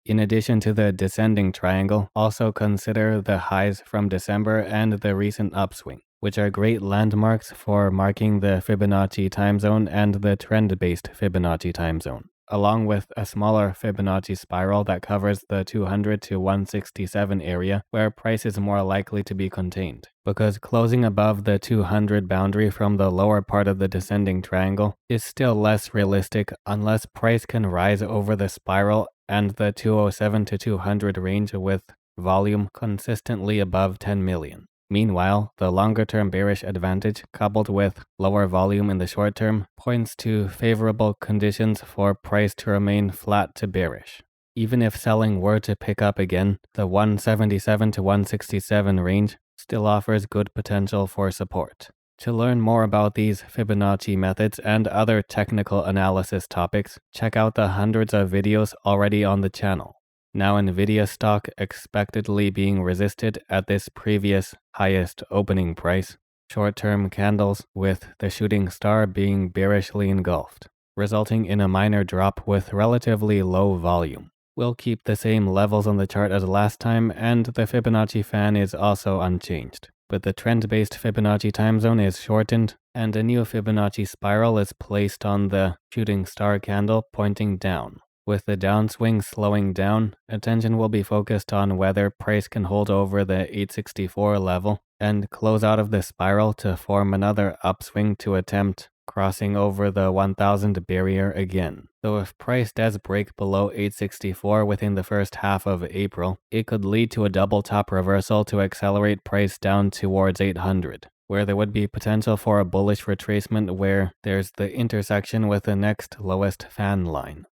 In addition to the descending triangle, also consider the highs from December and the recent upswing, which are great landmarks for marking the Fibonacci time zone and the trend-based Fibonacci time zone, along with a smaller Fibonacci spiral that covers the 200 to 167 area where price is more likely to be contained, because closing above the 200 boundary from the lower part of the descending triangle is still less realistic unless price can rise over the spiral and the 207 to 200 range with volume consistently above 10 million. Meanwhile, the longer-term bearish advantage, coupled with lower volume in the short term, points to favorable conditions for price to remain flat to bearish. Even if selling were to pick up again, the 177 to 167 range still offers good potential for support. To learn more about these Fibonacci methods and other technical analysis topics, check out the hundreds of videos already on the channel. Now NVIDIA stock expectedly being resisted at this previous highest opening price. Short-term candles with the shooting star being bearishly engulfed, resulting in a minor drop with relatively low volume. We'll keep the same levels on the chart as last time, and the Fibonacci fan is also unchanged. But the trend-based Fibonacci time zone is shortened, and a new Fibonacci spiral is placed on the shooting star candle pointing down. With the downswing slowing down, attention will be focused on whether price can hold over the 864 level and close out of the spiral to form another upswing to attempt crossing over the 1000 barrier again. Though if price does break below 864 within the first half of April, it could lead to a double top reversal to accelerate price down towards 800, where there would be potential for a bullish retracement where there's the intersection with the next lowest fan line.